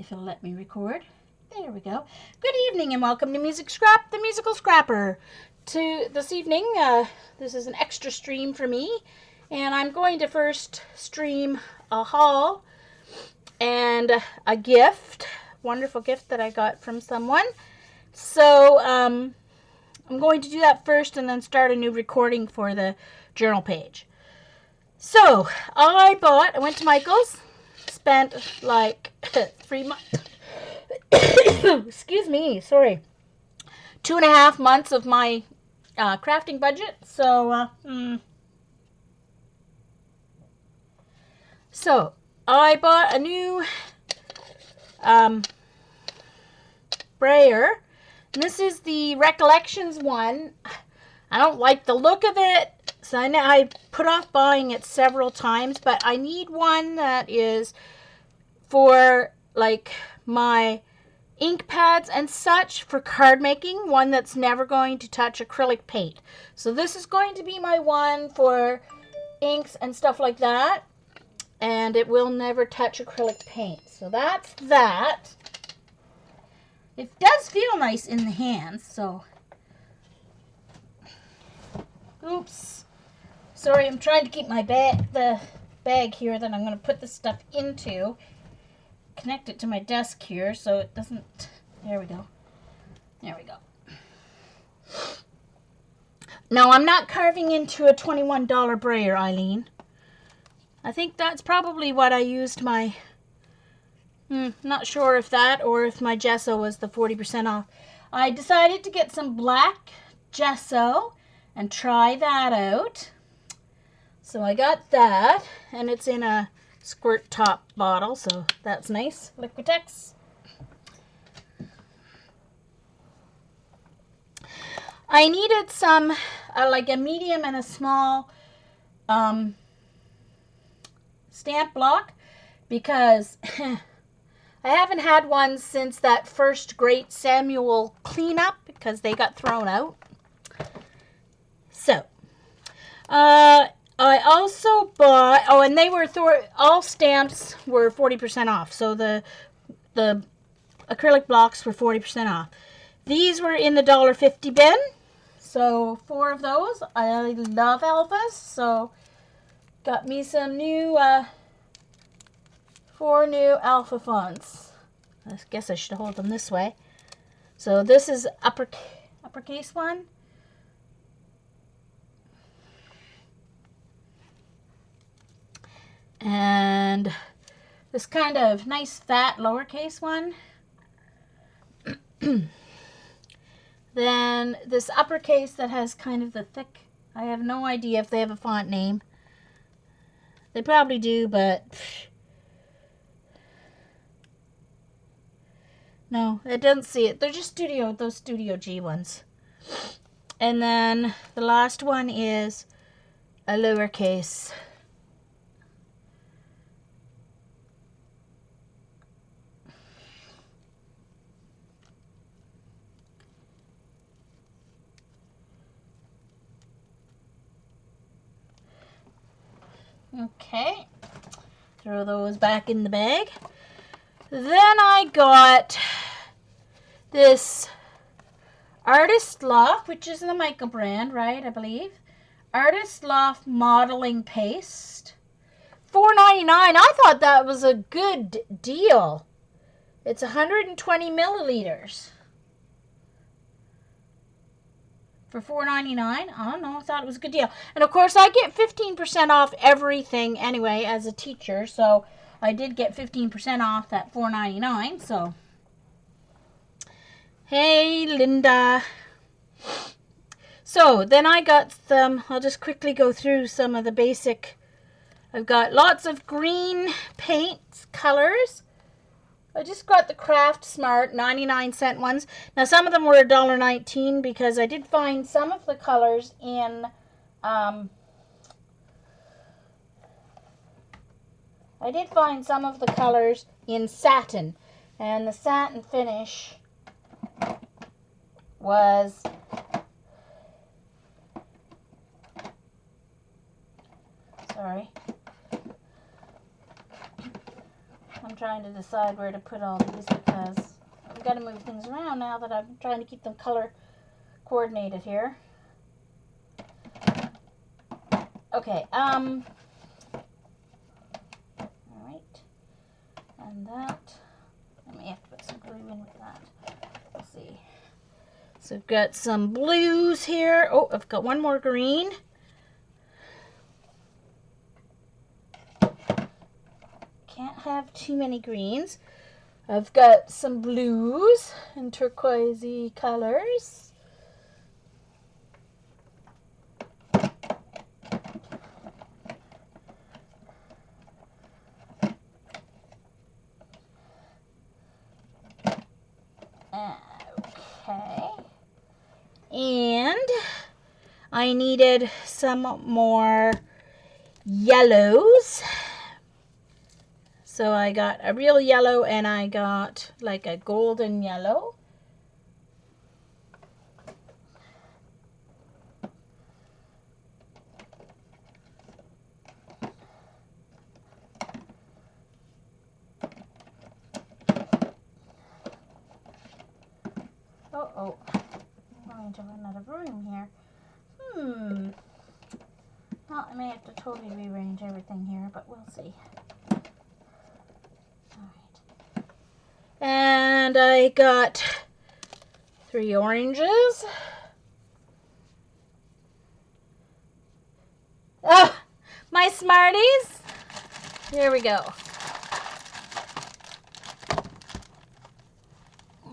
if it'll let me record. There we go. Good evening and welcome to Music Scrap, the musical scrapper. This evening, this is an extra stream for me, and I'm going to first stream a haul and a gift, wonderful gift that I got from someone. So I'm going to do that first and then start a new recording for the journal page. So I went to Michael's, spent like 3 months, excuse me, sorry, 2.5 months of my crafting budget. So I bought a new brayer. And this is the Recollections one. I don't like the look of it, so I put off buying it several times, but I need one that is for like my ink pads and such for card making, one that's never going to touch acrylic paint. So this is going to be my one for inks and stuff like that, and it will never touch acrylic paint. So that's that. It does feel nice in the hands, so oops. Sorry, I'm trying to keep my the bag here that I'm going to put this stuff into. Connect it to my desk here so it doesn't. There we go. There we go. No, I'm not carving into a $21 brayer, Eileen. I think that's probably what I used my. Not sure if that or if my gesso was the 40% off. I decided to get some black gesso and try that out. So I got that, and it's in a squirt top bottle, so that's nice. Liquitex. I needed some, like a medium and a small stamp block, because I haven't had one since that first Great Samuel cleanup, because they got thrown out. So, I also bought, and they were, all stamps were 40% off, so the acrylic blocks were 40% off. These were in the $1.50 bin, so 4 of those. I love alphas, so got me some new, 4 new alpha fonts. I guess I should hold them this way. So this is uppercase one. And this kind of nice fat lowercase one. Then this uppercase that has kind of the thick, I have no idea if they have a font name. They probably do, but no, it doesn't see it. They're just those Studio G ones. And then the last one is a lowercase. Okay, throw those back in the bag. Then I got this Artist Loft, which is the Michael brand, right, I believe. Artist Loft modeling paste. $4.99. I thought that was a good deal. It's 120 milliliters. For $4.99. I don't know. I thought it was a good deal. And of course, I get 15% off everything anyway as a teacher. So I did get 15% off that $4.99. So, hey, Linda. So then I got some. I'll just quickly go through some of the basic. I've got lots of green paints, colors. I just got the Craft Smart 99-cent ones. Now, some of them were $1.19 because I did find some of the colors in, satin. And the satin finish was, sorry. I'm trying to decide where to put all these because I've got to move things around now that I'm trying to keep them color coordinated here. Okay, all right, and that, I may have to put some glue in with that. We'll see. So I've got some blues here. Oh, I've got one more green. Can't have too many greens. I've got some blues and turquoisey colors. Okay. And I needed some more yellows. So I got a real yellow and I got like a golden yellow. Uh-oh. I'm going to run out of room here. Well, I may have to totally rearrange everything here, but we'll see. Alright. And I got 3 oranges. Oh, my Smarties. Here we go.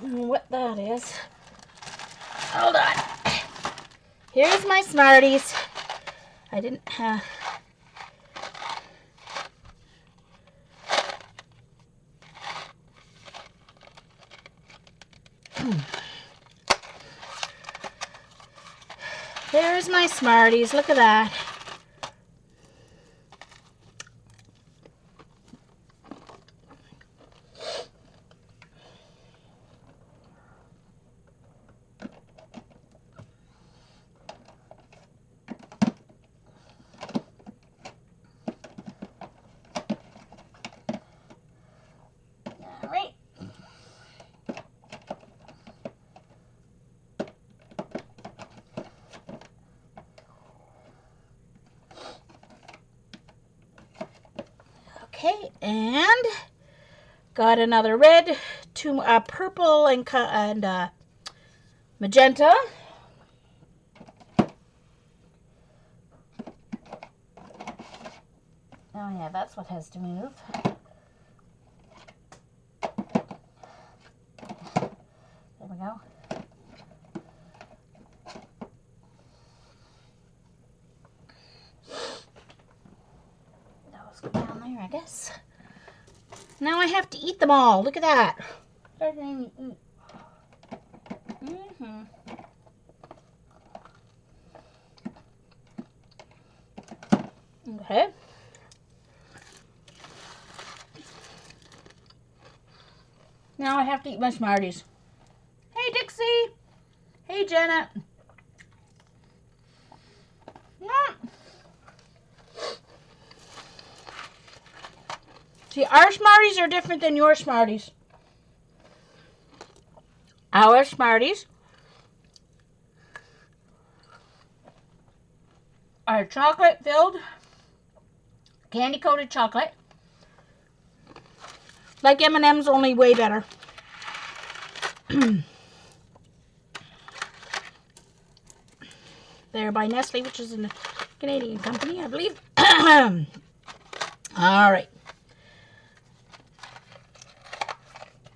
What that is. Hold on. Here's my Smarties. I didn't have... There's my Smarties. Look at that. All right. Okay, and got another red, purple, and magenta. Oh yeah, that's what has to move. There we go. Those go down there, I guess. Now I have to eat them all. Look at that. Okay. Now I have to eat my Smarties. Hey, Dixie. Hey, Janet. See, our Smarties are different than your Smarties. Our Smarties are chocolate-filled, candy-coated chocolate. Like M&M's, only way better. They're by Nestle, which is a Canadian company, I believe. All right.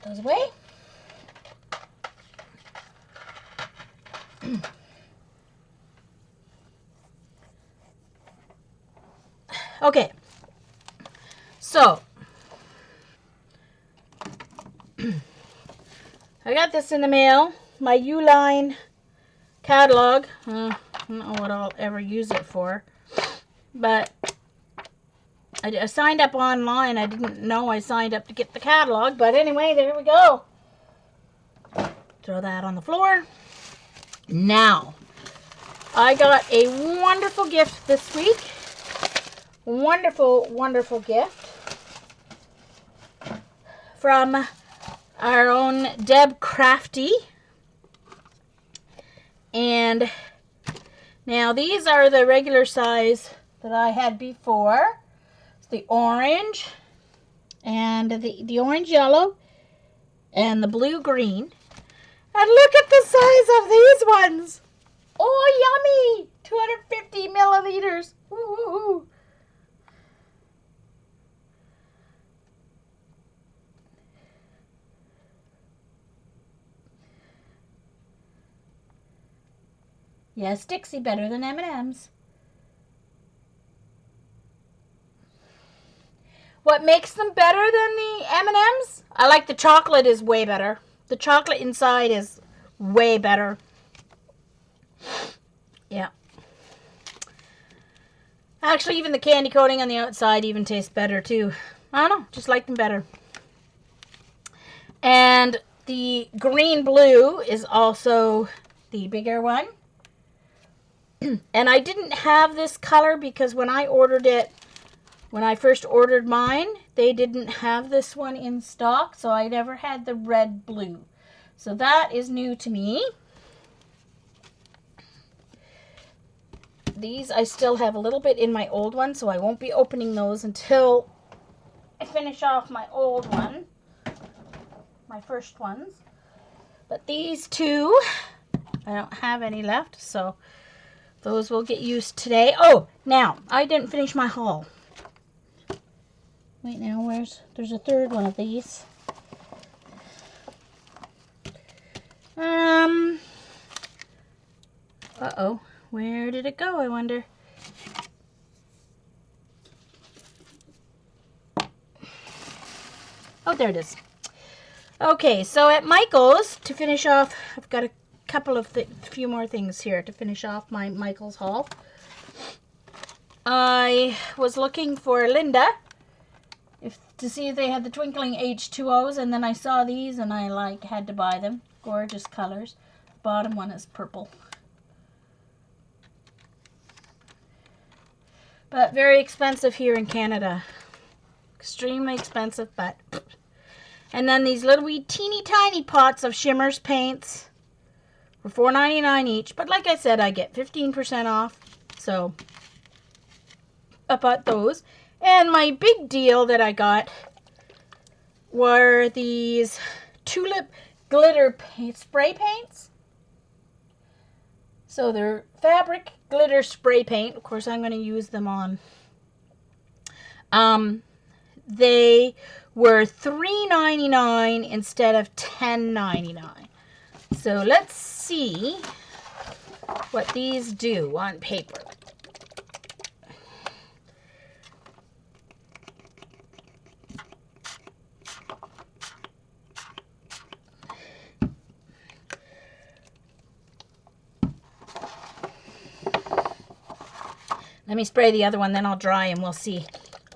Those away. Okay. So, I got this in the mail. My Uline catalog. I don't know what I'll ever use it for. But I signed up online. I didn't know I signed up to get the catalog. But anyway, there we go. Throw that on the floor. Now, I got a wonderful gift this week. Wonderful, wonderful gift. from our own Deb Crafty. And now these are the regular size that I had before. It's the orange and the orange yellow and the blue green. And look at the size of these ones. Oh, yummy! 250 milliliters. Ooh. Yes, Dixie, better than M&M's. What makes them better than the M&M's? I like the chocolate is way better. The chocolate inside is way better. Yeah. Actually, even the candy coating on the outside even tastes better too. I don't know, just like them better. And the green blue is also the bigger one. And I didn't have this color because when I first ordered mine, they didn't have this one in stock, so I never had the red blue. So that is new to me. These I still have a little bit in my old one, so I won't be opening those until I finish off my old one, my first ones. But these two, I don't have any left, so those will get used today. Oh, now, I didn't finish my haul. Wait now, there's a third one of these. Uh-oh, where did it go, I wonder? Oh, there it is. Okay, so at Michael's, to finish off, I've got a couple of few more things here to finish off my Michael's haul. I was looking for Linda to see if they had the twinkling H2Os, and then I saw these and I had to buy them. Gorgeous colors. Bottom one is purple. But very expensive here in Canada. Extremely expensive, but... And then these little wee teeny tiny pots of Shimmers paints for $4.99 each. But like I said, I get 15% off. So I bought those. And my big deal that I got were these tulip glitter spray paints. So they're fabric glitter spray paint. Of course, I'm going to use them on. They were $3.99 instead of $10.99. So let's see what these do on paper. Let me spray the other one, then I'll dry and we'll see.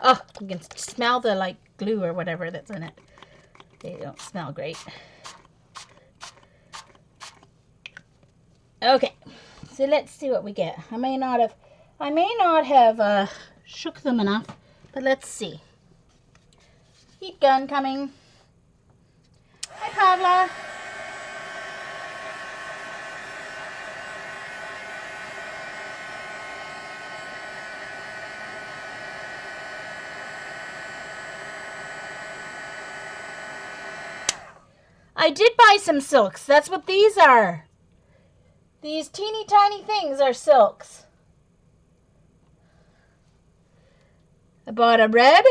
Oh, you can smell the glue or whatever that's in it. They don't smell great. Okay, so let's see what we get. I may not have shook them enough, but let's see. Heat gun coming. Hi, Pavla. I did buy some silks. That's what these are. These teeny tiny things are silks. I bought a red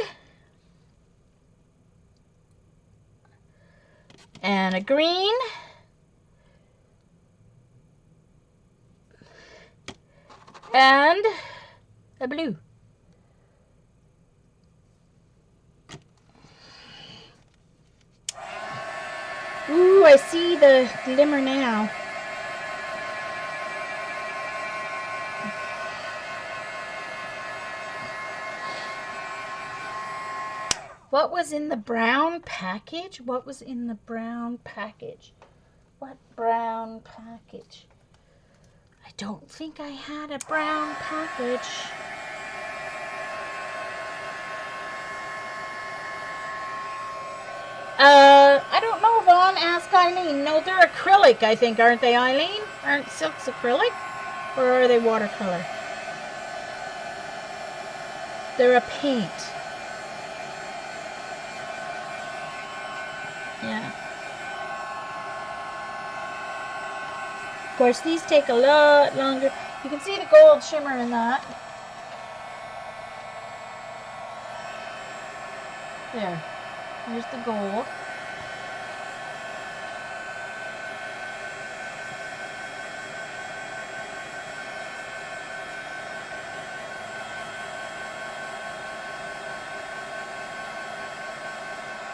and a green and a blue. Ooh, I see the glimmer now. What was in the brown package? What was in the brown package? What brown package? I don't think I had a brown package. I don't know, Vaughn. Ask Eileen. No, they're acrylic, I think, aren't they, Eileen? Aren't silks acrylic? Or are they watercolor? They're a paint. Yeah. Of course, these take a lot longer. You can see the gold shimmer in that. There. There's the gold.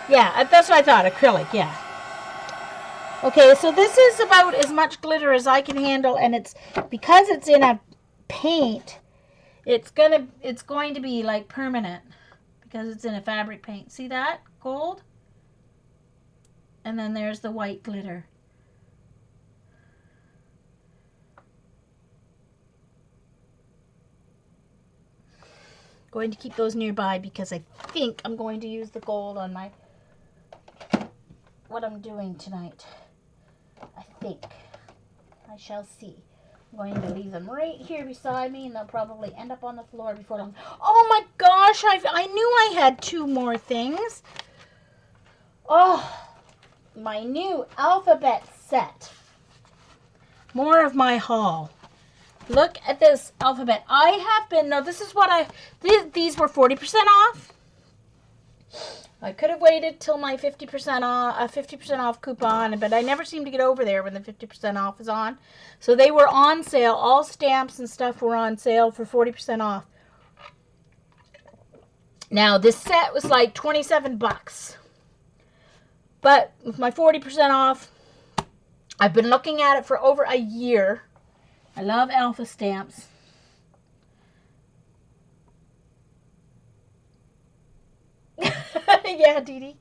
Yeah, that's what I thought. Acrylic, yeah. Okay, so this is about as much glitter as I can handle, and it's because it's in a paint, it's going to be like permanent because it's in a fabric paint. See that? Gold. And then there's the white glitter. Going to keep those nearby because I think I'm going to use the gold on my what I'm doing tonight. I think. I shall see. I'm going to leave them right here beside me, and they'll probably end up on the floor before long. Oh my gosh, I knew I had 2 more things. Oh, my new alphabet set. More of my haul. Look at this alphabet. I have been, no, this is what these were 40% off. I could have waited till my 50% off coupon, but I never seem to get over there when the 50% off is on. So they were on sale. All stamps and stuff were on sale for 40% off. Now, this set was like 27 bucks. But with my 40% off, I've been looking at it for over a year. I love Alpha stamps. Yeah, Dee Dee.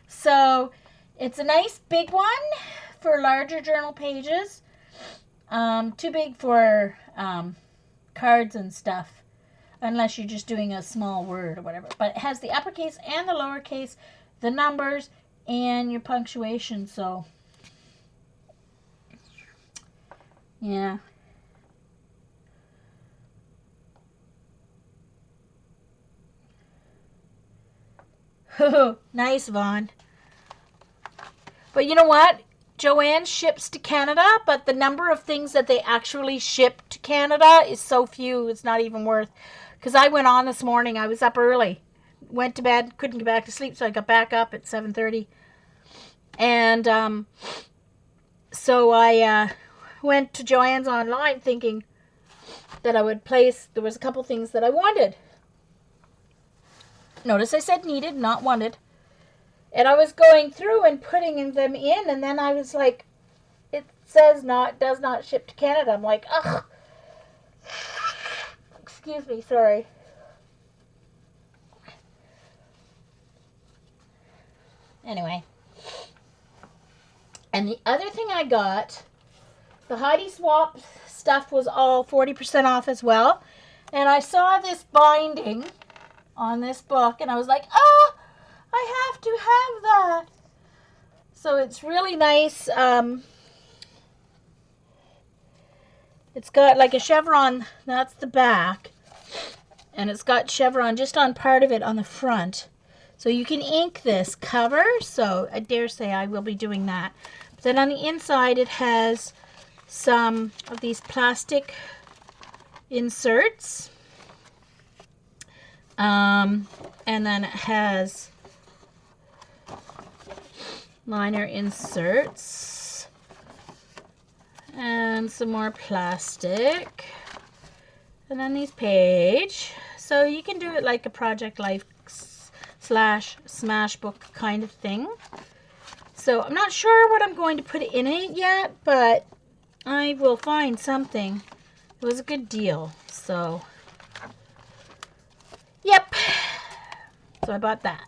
So, it's a nice big one for larger journal pages. Too big for cards and stuff, unless you're just doing a small word or whatever. But it has the uppercase and the lowercase, the numbers, and your punctuation. So, yeah. Nice, Vaughn. But you know what? Joann ships to Canada, but the number of things that they actually ship to Canada is so few, it's not even worth. Because I went on this morning, I was up early, went to bed, couldn't get back to sleep, so I got back up at 7:30. And so I went to Joann's online thinking that I would place, there was a couple things that I wanted. Notice I said needed, not wanted. And I was going through and putting them in, and then I was like, it says does not ship to Canada. I'm like, ugh. Excuse me, sorry. Anyway. And the other thing I got, the Heidi Swap stuff was all 40% off as well. And I saw this binding on this book, and I was like, oh, I have to have that. So it's really nice. It's got like a chevron, that's the back. And it's got chevron just on part of it on the front. So you can ink this cover. So I dare say I will be doing that. But then on the inside it has some of these plastic inserts. And then it has liner inserts and some more plastic, and then these page. So you can do it like a Project Life / Smashbook kind of thing. So I'm not sure what I'm going to put in it yet, but I will find something. It was a good deal, so yep. So I bought that.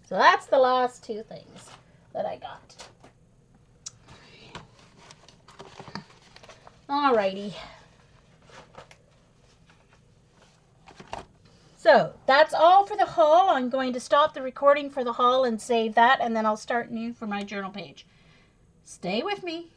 So that's the last 2 things that I got. Alrighty. So that's all for the haul. I'm going to stop the recording for the haul and save that, and then I'll start new for my journal page. Stay with me.